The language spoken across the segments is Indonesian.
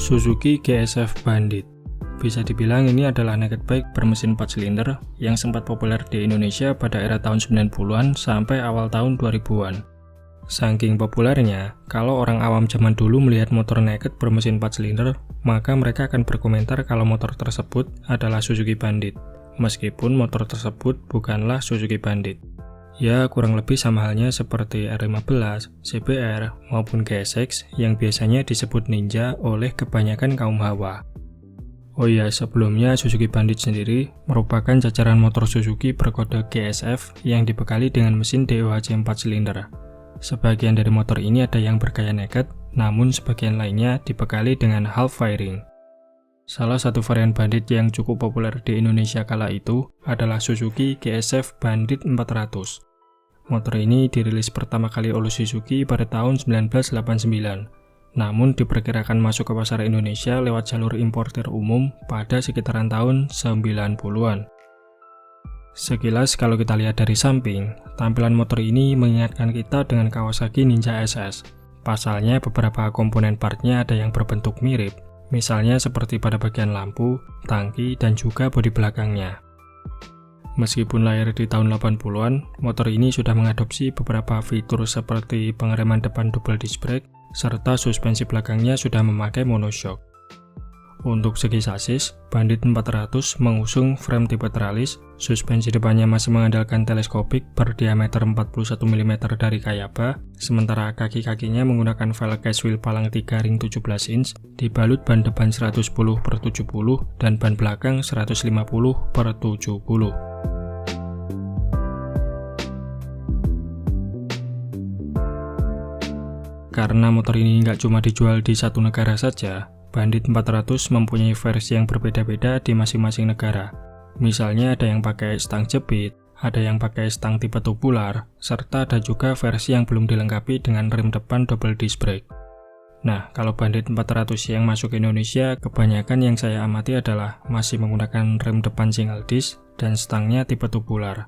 Suzuki GSF Bandit. Bisa dibilang ini adalah naked bike bermesin 4 silinder yang sempat populer di Indonesia pada era tahun 90-an sampai awal tahun 2000-an. Saking populernya, kalau orang awam zaman dulu melihat motor naked bermesin 4 silinder, maka mereka akan berkomentar kalau motor tersebut adalah Suzuki Bandit, meskipun motor tersebut bukanlah Suzuki Bandit. Ya, kurang lebih sama halnya seperti R15, CBR, maupun GSX yang biasanya disebut Ninja oleh kebanyakan kaum hawa. Oh iya, sebelumnya Suzuki Bandit sendiri merupakan jajaran motor Suzuki berkode GSF yang dibekali dengan mesin DOHC 4 silinder. Sebagian dari motor ini ada yang bergaya naked, namun sebagian lainnya dibekali dengan half fairing. Salah satu varian Bandit yang cukup populer di Indonesia kala itu adalah Suzuki GSF Bandit 400. Motor ini dirilis pertama kali oleh Suzuki pada tahun 1989, namun diperkirakan masuk ke pasar Indonesia lewat jalur importir umum pada sekitaran tahun 90-an. Sekilas kalau kita lihat dari samping, tampilan motor ini mengingatkan kita dengan Kawasaki Ninja SS. Pasalnya beberapa komponen partnya ada yang berbentuk mirip, misalnya seperti pada bagian lampu, tangki, dan juga bodi belakangnya. Meskipun lahir di tahun 80-an, motor ini sudah mengadopsi beberapa fitur seperti pengereman depan double disc brake, serta suspensi belakangnya sudah memakai monoshock. Untuk segi sasis, Bandit 400 mengusung frame tipe tralis, suspensi depannya masih mengandalkan teleskopik berdiameter 41 mm dari Kayaba, sementara kaki-kakinya menggunakan velg case wheel palang 3 ring 17 inch, dibalut ban depan 110/70 dan ban belakang 150/70. Karena motor ini nggak cuma dijual di satu negara saja, Bandit 400 mempunyai versi yang berbeda-beda di masing-masing negara. Misalnya ada yang pakai stang jepit, ada yang pakai stang tipe tubular, serta ada juga versi yang belum dilengkapi dengan rem depan double disc brake. Nah, kalau Bandit 400 yang masuk ke Indonesia, kebanyakan yang saya amati adalah masih menggunakan rem depan single disc dan stangnya tipe tubular.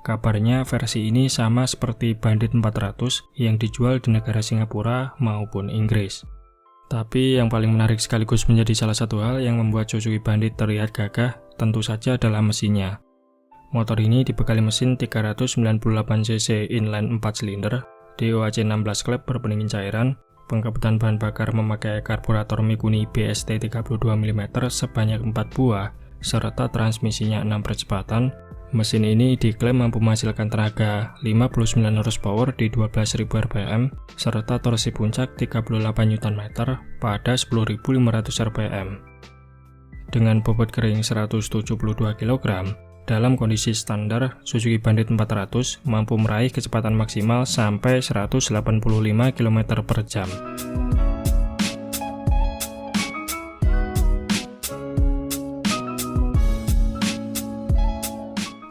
Kabarnya versi ini sama seperti Bandit 400 yang dijual di negara Singapura maupun Inggris. Tapi yang paling menarik sekaligus menjadi salah satu hal yang membuat Suzuki Bandit terlihat gagah tentu saja adalah mesinnya. Motor ini dibekali mesin 398cc inline 4 silinder, DOHC 16 klep berpendingin cairan, pengkabutan bahan bakar memakai karburator Mikuni BST 32 mm sebanyak 4 buah, serta transmisinya 6 percepatan. Mesin ini diklaim mampu menghasilkan tenaga 59 horsepower di 12.000 rpm, serta torsi puncak 38 Nm pada 10.500 rpm. Dengan bobot kering 172 kg, dalam kondisi standar, Suzuki Bandit 400 mampu meraih kecepatan maksimal sampai 185 km/jam.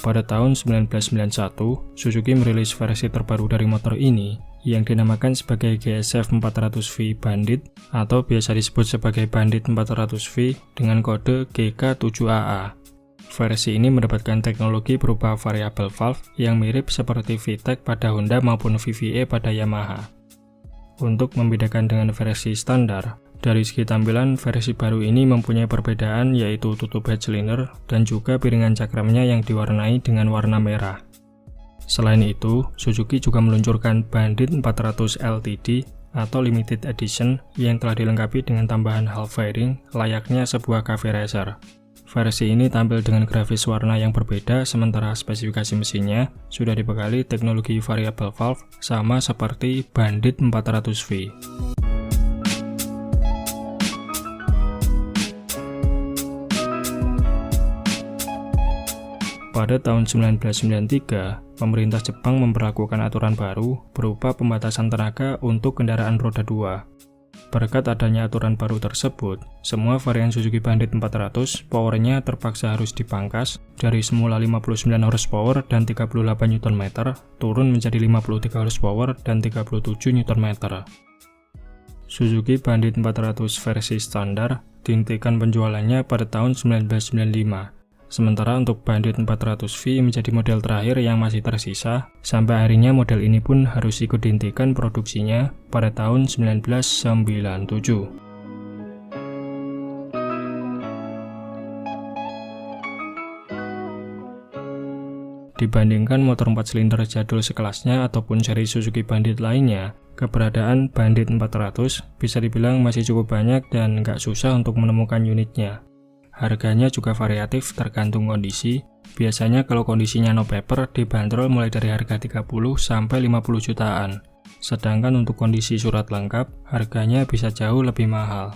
Pada tahun 1991, Suzuki merilis versi terbaru dari motor ini yang dinamakan sebagai GSF 400V Bandit atau biasa disebut sebagai Bandit 400V dengan kode GK7AA. Versi ini mendapatkan teknologi berupa variable valve yang mirip seperti VTEC pada Honda maupun VVA pada Yamaha. Untuk membedakan dengan versi standar, dari segi tampilan, versi baru ini mempunyai perbedaan yaitu tutup head cylinder dan juga piringan cakramnya yang diwarnai dengan warna merah. Selain itu, Suzuki juga meluncurkan Bandit 400 LTD atau Limited Edition yang telah dilengkapi dengan tambahan half fairing layaknya sebuah cafe racer. Versi ini tampil dengan grafis warna yang berbeda sementara spesifikasi mesinnya sudah dibekali teknologi variable valve sama seperti Bandit 400V. Pada tahun 1993, pemerintah Jepang memberlakukan aturan baru berupa pembatasan tenaga untuk kendaraan roda 2. Berkat adanya aturan baru tersebut, semua varian Suzuki Bandit 400 powernya terpaksa harus dipangkas dari semula 59 horsepower dan 38 Nm turun menjadi 53 horsepower dan 37 Nm. Suzuki Bandit 400 versi standar dihentikan penjualannya pada tahun 1995. Sementara untuk Bandit 400V menjadi model terakhir yang masih tersisa, sampai akhirnya model ini pun harus ikut dihentikan produksinya pada tahun 1997. Dibandingkan motor 4 silinder jadul sekelasnya ataupun seri Suzuki Bandit lainnya, keberadaan Bandit 400 bisa dibilang masih cukup banyak dan nggak susah untuk menemukan unitnya. Harganya juga variatif tergantung kondisi. Biasanya kalau kondisinya no paper dibanderol mulai dari harga 30 sampai 50 jutaan. Sedangkan untuk kondisi surat lengkap, harganya bisa jauh lebih mahal.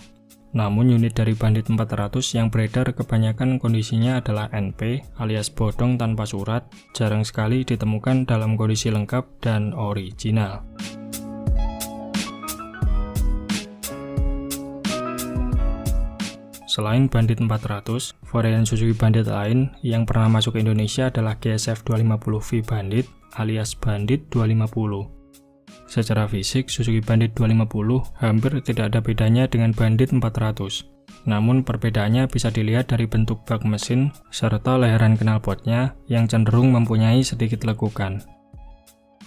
Namun unit dari Bandit 400 yang beredar kebanyakan kondisinya adalah NP alias bodong tanpa surat, jarang sekali ditemukan dalam kondisi lengkap dan original. Selain Bandit 400, varian Suzuki Bandit lain yang pernah masuk ke Indonesia adalah GSF 250V Bandit alias Bandit 250. Secara fisik, Suzuki Bandit 250 hampir tidak ada bedanya dengan Bandit 400. Namun perbedaannya bisa dilihat dari bentuk bak mesin serta leheran knalpotnya yang cenderung mempunyai sedikit lekukan.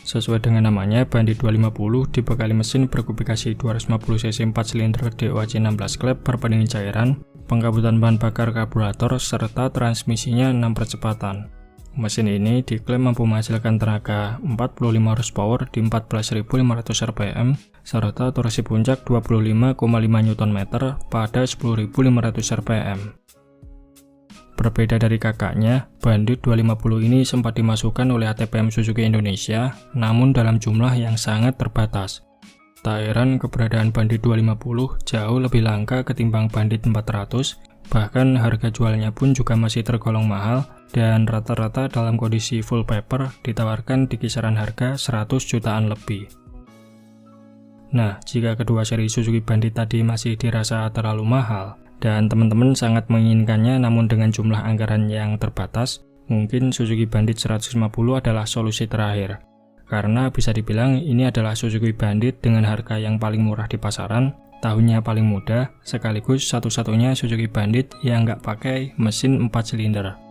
Sesuai dengan namanya, Bandit 250 dibekali mesin berkubikasi 250cc 4 silinder DOHC 16 klep berpendingin cairan, pengkabutan bahan bakar karburator, serta transmisinya 6 percepatan. Mesin ini diklaim mampu menghasilkan tenaga 45 horsepower di 14.500 rpm serta torsi puncak 25,5 Nm pada 10.500 rpm. Berbeda dari kakaknya, Bandit 250 ini sempat dimasukkan oleh ATPM Suzuki Indonesia, namun dalam jumlah yang sangat terbatas. Tak heran keberadaan Bandit 250 jauh lebih langka ketimbang Bandit 400, bahkan harga jualnya pun juga masih tergolong mahal, dan rata-rata dalam kondisi full paper ditawarkan di kisaran harga 100 jutaan lebih. Nah, jika kedua seri Suzuki Bandit tadi masih dirasa terlalu mahal, dan teman-teman sangat menginginkannya namun dengan jumlah anggaran yang terbatas, mungkin Suzuki Bandit 150 adalah solusi terakhir. Karena bisa dibilang ini adalah Suzuki Bandit dengan harga yang paling murah di pasaran, tahunnya paling muda, sekaligus satu-satunya Suzuki Bandit yang nggak pakai mesin 4 silinder.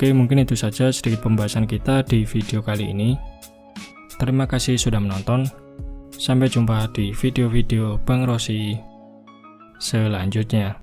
Oke, mungkin itu saja sedikit pembahasan kita di video kali ini. Terima kasih sudah menonton. Sampai jumpa di video-video Bang Rossi selanjutnya.